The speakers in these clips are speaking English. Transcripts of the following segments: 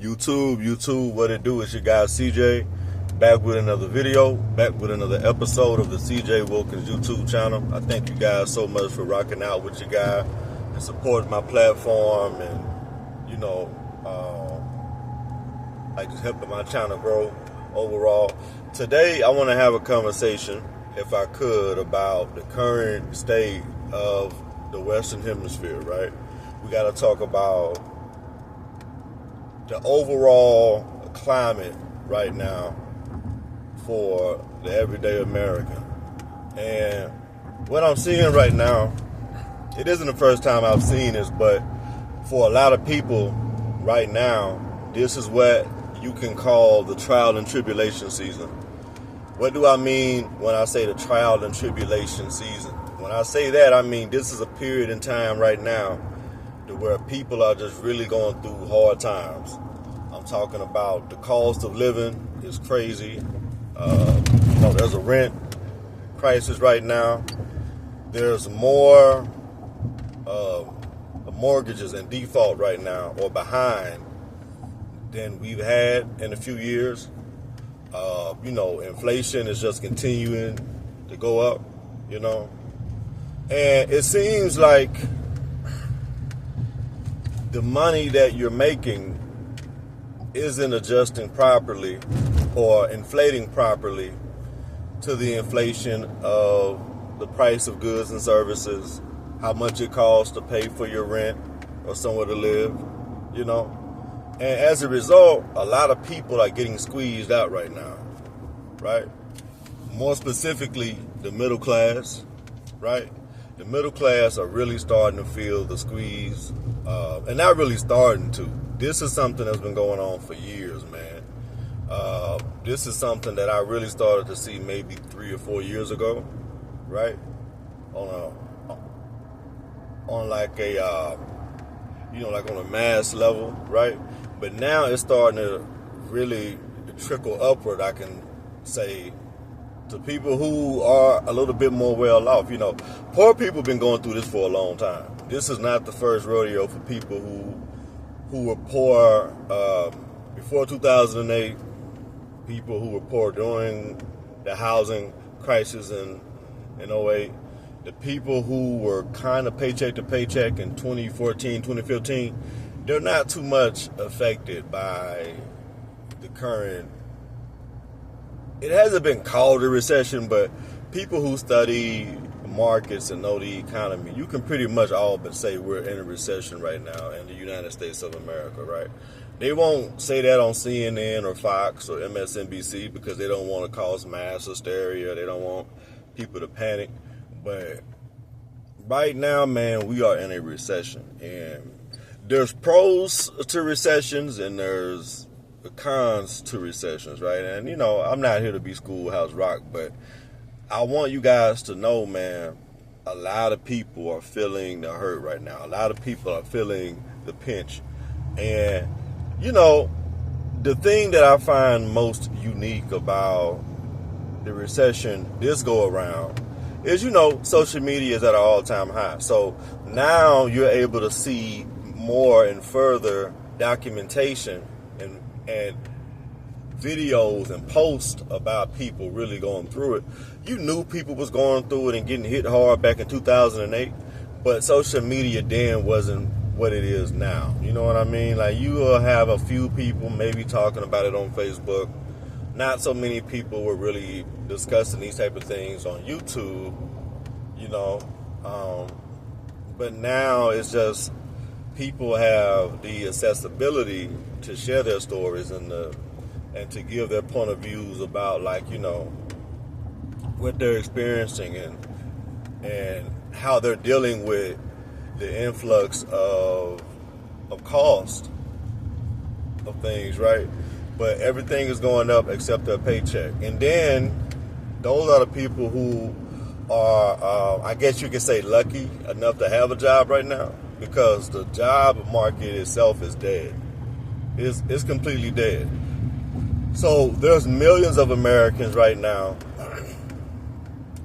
YouTube, what it do? It's your guy CJ, back with another video, back with another episode of the CJ Wilkins YouTube channel. I thank you guys so much for rocking out with your guy and supporting my platform and, like just helping my channel grow overall. Today, I want to have a conversation, if I could, about the current state of the Western Hemisphere, right? We got to talk about the overall climate right now for the everyday American. And what I'm seeing right now, it isn't the first time I've seen this, but for a lot of people right now, this is what you can call the trial and tribulation season. What do I mean when I say the trial and tribulation season? When I say that, I mean this is a period in time right now to where people are just really going through hard times. I'm talking about the cost of living is crazy. There's a rent crisis right now. There's more mortgages in default right now or behind than we've had in a few years. Inflation is just continuing to go up, and it seems like the money that you're making isn't adjusting properly or inflating properly to the inflation of the price of goods and services, how much it costs to pay for your rent or somewhere to live, And as a result, a lot of people are getting squeezed out right now, right? More specifically, the middle class, right? The middle class are really starting to feel the squeeze, and not really starting to. This is something that's been going on for years, man. This is something that I really started to see maybe 3 or 4 years ago, right? On like a, like on a mass level, right? But now it's starting to really trickle upward, I can say, to people who are a little bit more well off. Poor people have been going through this for a long time. This is not the first rodeo for people who were poor before 2008, people who were poor during the housing crisis in 08, the people who were kind of paycheck to paycheck in 2014, 2015, they're not too much affected by the current. It hasn't been called a recession, but people who study markets and know the economy, you can pretty much all but say we're in a recession right now in the United States of America, right? They won't say that on CNN or Fox or MSNBC because they don't want to cause mass hysteria. They don't want people to panic. But right now, man, we are in a recession. And there's pros to recessions and there's cons to recessions, right? And, I'm not here to be Schoolhouse Rock, but I want you guys to know, man, a lot of people are feeling the hurt right now. A lot of people are feeling the pinch. And, the thing that I find most unique about the recession this go around is, social media is at an all-time high. So now you're able to see more and further documentation and videos and posts about people really going through it. You knew people was going through it and getting hit hard back in 2008, but social media then wasn't what it is now. You know what I mean? Like, you will have a few people maybe talking about it on Facebook. Not so many people were really discussing these type of things on YouTube, but now it's just people have the accessibility to share their stories and to give their point of views about, what they're experiencing and how they're dealing with the influx of cost of things, right? But everything is going up except their paycheck. And then those are the people who are, I guess you could say, lucky enough to have a job right now, because the job market itself is dead. It's completely dead. So there's millions of Americans right now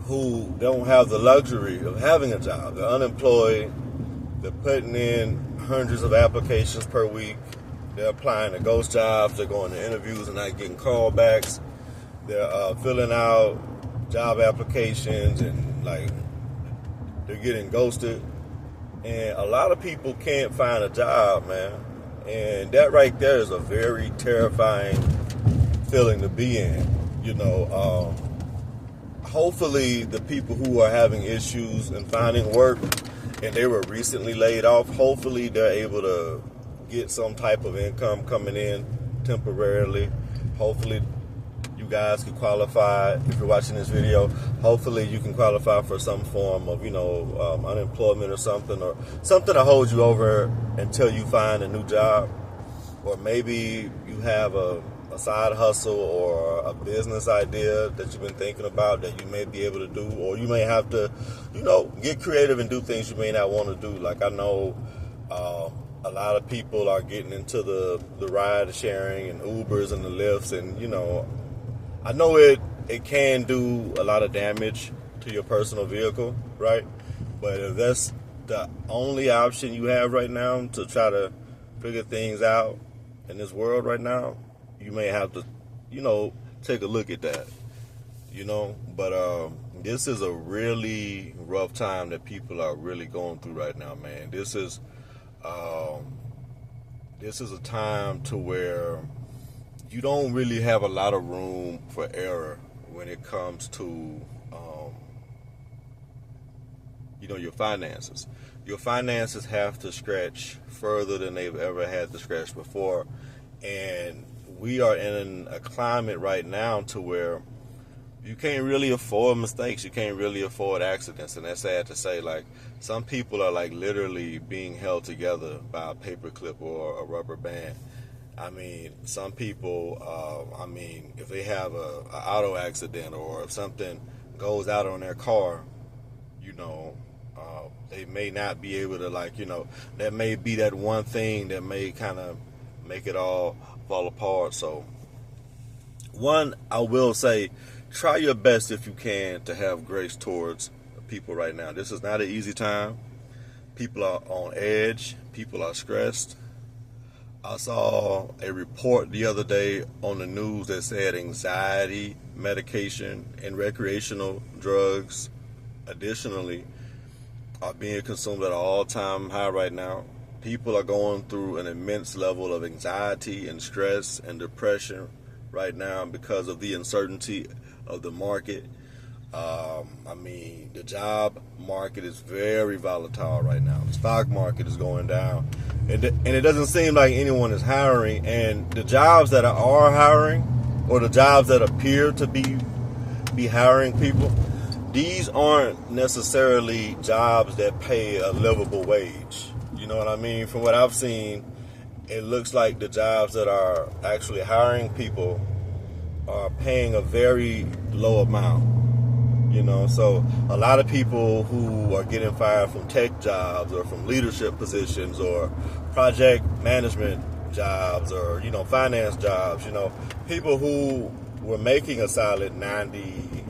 who don't have the luxury of having a job. They're unemployed. They're putting in hundreds of applications per week. They're applying to ghost jobs. They're going to interviews and not getting callbacks. They're filling out job applications and like they're getting ghosted. And a lot of people can't find a job, man. And that right there is a very terrifying feeling to be in. Hopefully the people who are having issues in finding work and they were recently laid off, hopefully they're able to get some type of income coming in temporarily. Hopefully you guys can qualify. If you're watching this video, hopefully you can qualify for some form of unemployment or something to hold you over until you find a new job. Or maybe you have a side hustle or a business idea that you've been thinking about that you may be able to do, or you may have to get creative and do things you may not want to do. Like I know a lot of people are getting into the ride sharing and Ubers and the Lyfts, and I know it can do a lot of damage to your personal vehicle, right? But if that's the only option you have right now to try to figure things out in this world right now, you may have to, take a look at that, But this is a really rough time that people are really going through right now, man. This is a time to where you don't really have a lot of room for error when it comes to, your finances. Your finances have to stretch further than they've ever had to stretch before. And we are in a climate right now to where you can't really afford mistakes. You can't really afford accidents. And that's sad to say. Like, some people are like literally being held together by a paper clip or a rubber band. I mean, some people, if they have an auto accident or if something goes out on their car, they may not be able to, that may be that one thing that may kind of make it all fall apart. So, one, I will say, try your best if you can to have grace towards people right now. This is not an easy time. People are on edge. People are stressed. I saw a report the other day on the news that said anxiety medication and recreational drugs additionally are being consumed at an all-time high right now. People are going through an immense level of anxiety and stress and depression right now because of the uncertainty of the market. The job market is very volatile right now. The stock market is going down. And it doesn't seem like anyone is hiring. And the jobs that are hiring, or the jobs that appear to be hiring people, these aren't necessarily jobs that pay a livable wage. You know what I mean? From what I've seen, it looks like the jobs that are actually hiring people are paying a very low amount. So a lot of people who are getting fired from tech jobs or from leadership positions or project management jobs or, finance jobs, people who were making a solid 90,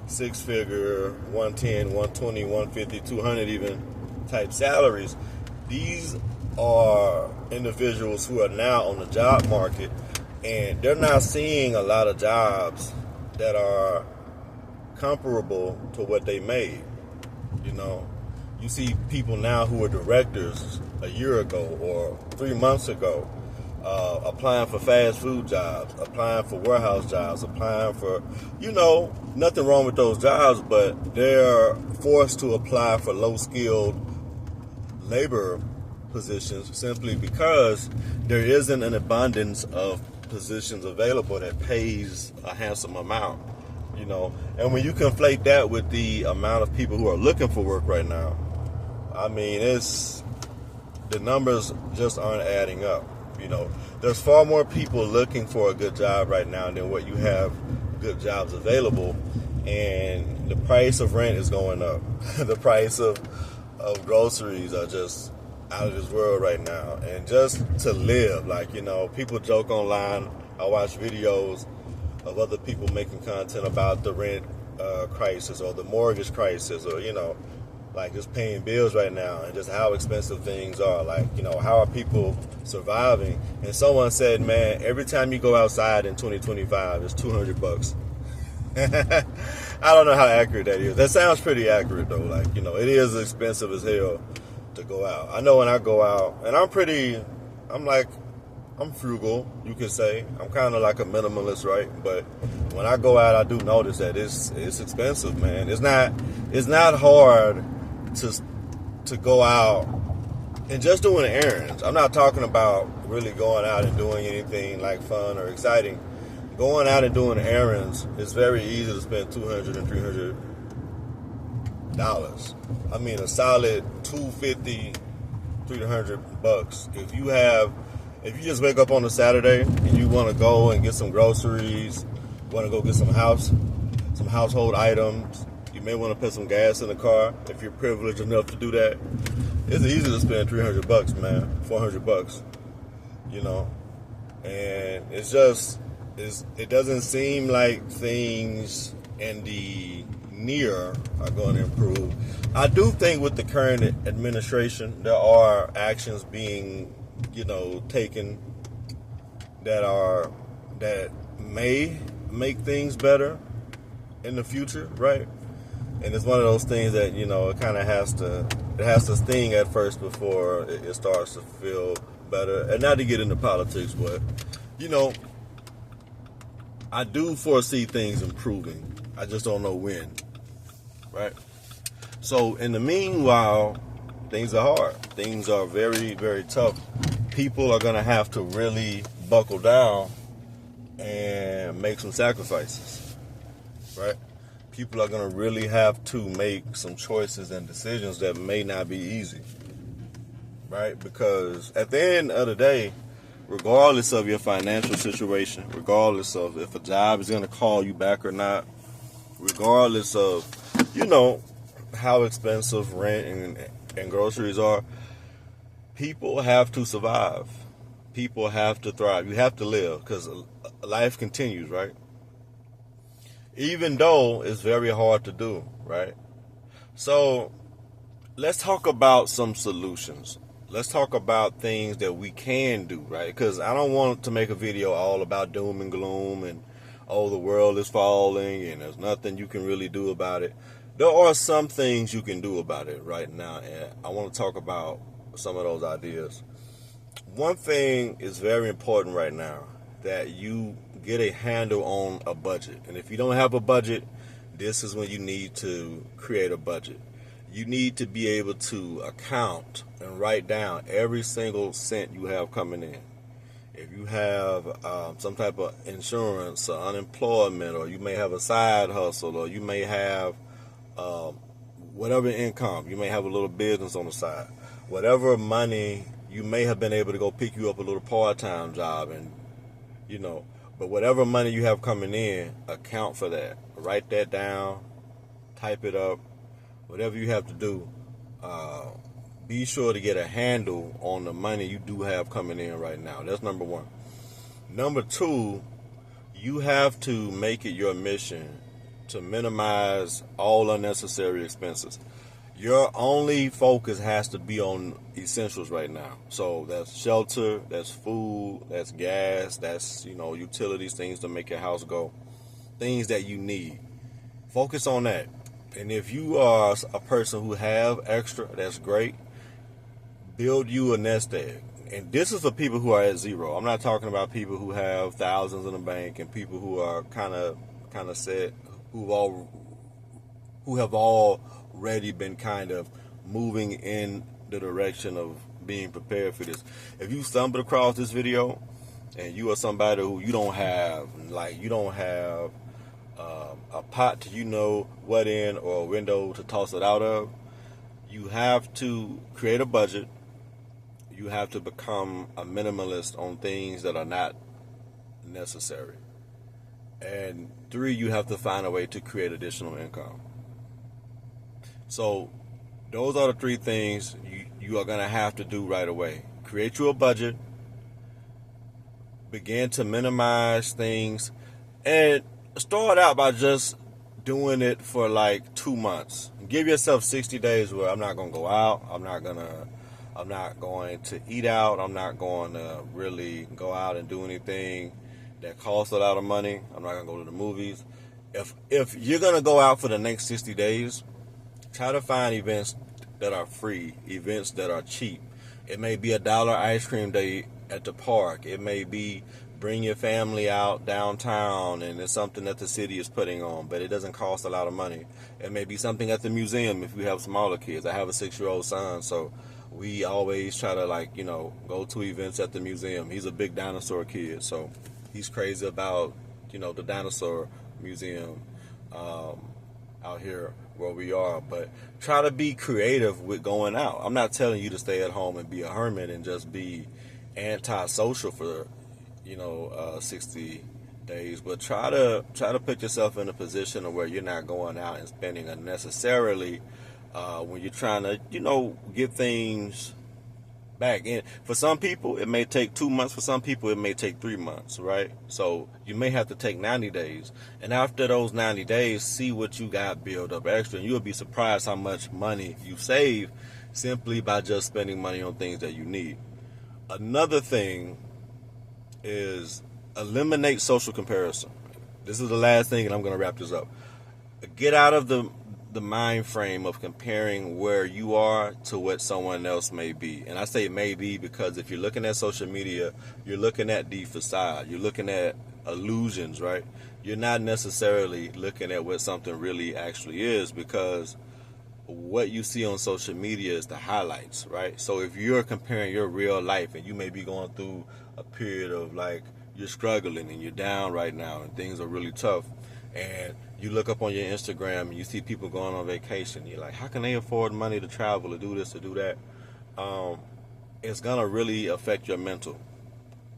six-figure, 110, 120, 150, 200 even type salaries, these are individuals who are now on the job market, and they're not seeing a lot of jobs that are comparable to what they made. You see people now who are directors a year ago or 3 months ago applying for fast food jobs, applying for warehouse jobs, applying for, nothing wrong with those jobs, but they're forced to apply for low-skilled labor positions simply because there isn't an abundance of positions available that pays a handsome amount. And when you conflate that with the amount of people who are looking for work right now, the numbers just aren't adding up. There's far more people looking for a good job right now than what you have good jobs available, and the price of rent is going up. The price of groceries are just out of this world right now. And just to live, people joke online. I watch videos of other people making content about the rent crisis or the mortgage crisis, or like just paying bills right now and just how expensive things are. Like, how are people surviving? And someone said, man, every time you go outside in 2025, it's $200. I don't know how accurate that is. That sounds pretty accurate though. Like, it is expensive as hell to go out. I know when I go out, and I'm frugal, you could say. I'm kind of like a minimalist, right? But when I go out, I do notice that it's expensive, man. It's not hard to go out and just doing errands. I'm not talking about really going out and doing anything like fun or exciting. Going out and doing errands is very easy to spend $200 and $300. I mean, a solid $250, $300. If you just wake up on a Saturday and you want to go and get some groceries, want to go get some household items, you may want to put some gas in the car if you're privileged enough to do that. It's easy to spend $300, man, $400, and it doesn't seem like things in the near are going to improve. I do think with the current administration, there are actions being taken that may make things better in the future, right? And it's one of those things that it kind of has to sting at first before it starts to feel better. And not to get into politics, but I do foresee things improving. I just don't know when, right? So in the meanwhile, things are hard. Things are very, very tough. People are going to have to really buckle down and make some sacrifices, right? People are going to really have to make some choices and decisions that may not be easy, right? Because at the end of the day, regardless of your financial situation, regardless of if a job is going to call you back or not, regardless of, how expensive rent and groceries are, people have to survive. People have to thrive. You have to live because life continues, right? Even though it's very hard to do, right? So let's talk about some solutions. Let's talk about things that we can do, right? Because I don't want to make a video all about doom and gloom and, the world is falling and there's nothing you can really do about it. There are some things you can do about it right now, and I want to talk about some of those ideas. One thing is very important right now, that you get a handle on a budget. And if you don't have a budget, this is when you need to create a budget. You need to be able to account and write down every single cent you have coming in. If you have some type of insurance or unemployment, or you may have a side hustle, or you may have whatever income, you may have a little business on the side, whatever money, you may have been able to go pick you up a little part-time job, and but whatever money you have coming in, account for that. Write that down, type it up, whatever you have to do. Be sure to get a handle on the money you do have coming in right now. That's number one. Number two, you have to make it your mission to minimize all unnecessary expenses. Your only focus has to be on essentials right now. So that's shelter, that's food, that's gas, that's, utilities, things to make your house go, things that you need. Focus on that. And if you are a person who have extra, that's great. Build you a nest egg. And this is for people who are at zero. I'm not talking about people who have thousands in the bank and people who are kind of set, who have already been kind of moving in the direction of being prepared for this. If you stumbled across this video and you are somebody who you don't have a pot to what in, or a window to toss it out of, you have to create a budget. You have to become a minimalist on things that are not necessary. And 3, you have to find a way to create additional income. So those are the 3 things you are going to have to do right away. Create you a budget, begin to minimize things, and start out by just doing it for like 2 months. Give yourself 60 days where I'm not going to go out. I'm not going to eat out. I'm not going to really go out and do anything that costs a lot of money. I'm not going to go to the movies. If you're going to go out for the next 60 days, try to find events that are free, events that are cheap. It may be $1 ice cream day at the park. It may be bring your family out downtown and it's something that the city is putting on, but it doesn't cost a lot of money. It may be something at the museum if you have smaller kids. I have a 6-year-old son, so we always try to go to events at the museum. He's a big dinosaur kid, so he's crazy about, the dinosaur museum out here where we are. But try to be creative with going out. I'm not telling you to stay at home and be a hermit and just be antisocial for 60 days, but try to put yourself in a position where you're not going out and spending unnecessarily when you're trying to get things back in. For some people it may take 2 months, for some people it may take 3 months, right? So you may have to take 90 days, and after those 90 days, see what you got build up extra, and you'll be surprised how much money you save simply by just spending money on things that you need. Another thing is eliminate social comparison. This is the last thing, and I'm going to wrap this up. Get out of the mind frame of comparing where you are to what someone else may be. And I say may be because if you're looking at social media, you're looking at the facade. You're looking at illusions, right? You're not necessarily looking at what something really actually is, because what you see on social media is the highlights, right? So if you're comparing your real life and you may be going through a period of you're struggling and you're down right now and things are really tough, and you look up on your Instagram and you see people going on vacation, you're like, how can they afford money to travel, to do this, to do that? It's going to really affect your mental.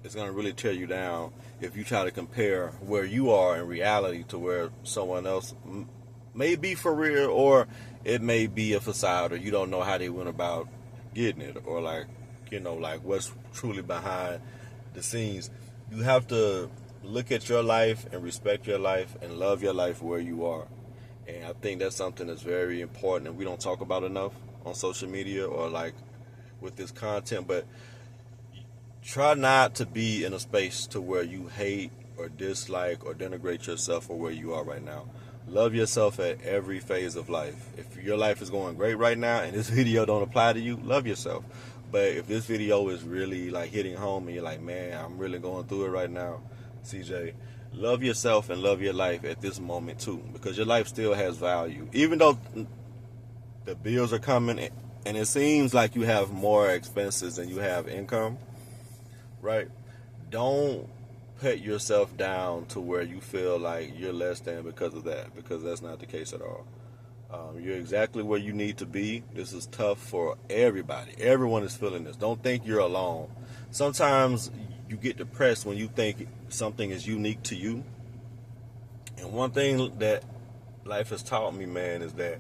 It's going to really tear you down if you try to compare where you are in reality to where someone else may be for real, or it may be a facade, or you don't know how they went about getting it, or what's truly behind the scenes. You have to look at your life and respect your life and love your life where you are. And I think that's something that's very important and we don't talk about enough on social media or with this content. But try not to be in a space to where you hate or dislike or denigrate yourself for where you are right now. Love yourself at every phase of life. If your life is going great right now and this video don't apply to you, love yourself. But if this video is really hitting home and you're like, man, I'm really going through it right now, CJ, love yourself and love your life at this moment too, because your life still has value. Even though the bills are coming and it seems like you have more expenses than you have income, right? Don't put yourself down to where you feel like you're less than because of that, because that's not the case at all. You're exactly where you need to be. This is tough for everybody. Everyone is feeling this. Don't think you're alone. Sometimes you get depressed when you think something is unique to you. And one thing that life has taught me, man, is that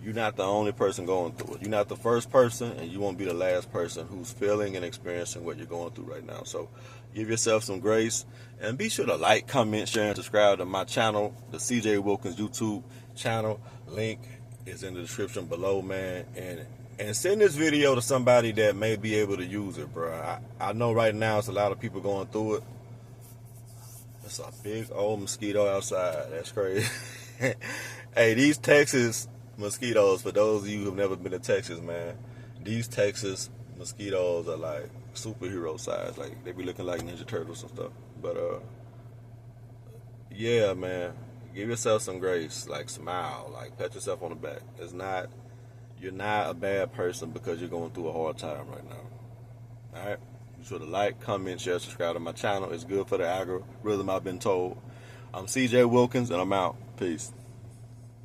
you're not the only person going through it. You're not the first person, and you won't be the last person who's feeling and experiencing what you're going through right now. So give yourself some grace, and be sure to like, comment, share, and subscribe to my channel, the CJ Wilkins YouTube channel. Link is in the description below, man. And send this video to somebody that may be able to use it, bro. I know right now it's a lot of people going through it. It's a big old mosquito outside. That's crazy. Hey, these Texas mosquitoes, for those of you who've never been to Texas, man, these Texas mosquitoes are like superhero size. They be looking like Ninja Turtles and stuff. But yeah, man, give yourself some grace. Smile. Pat yourself on the back. You're not a bad person because you're going through a hard time right now. Alright? Be sure to like, comment, share, subscribe to my channel. It's good for the algorithm, I've been told. I'm CJ Wilkins, and I'm out. Peace.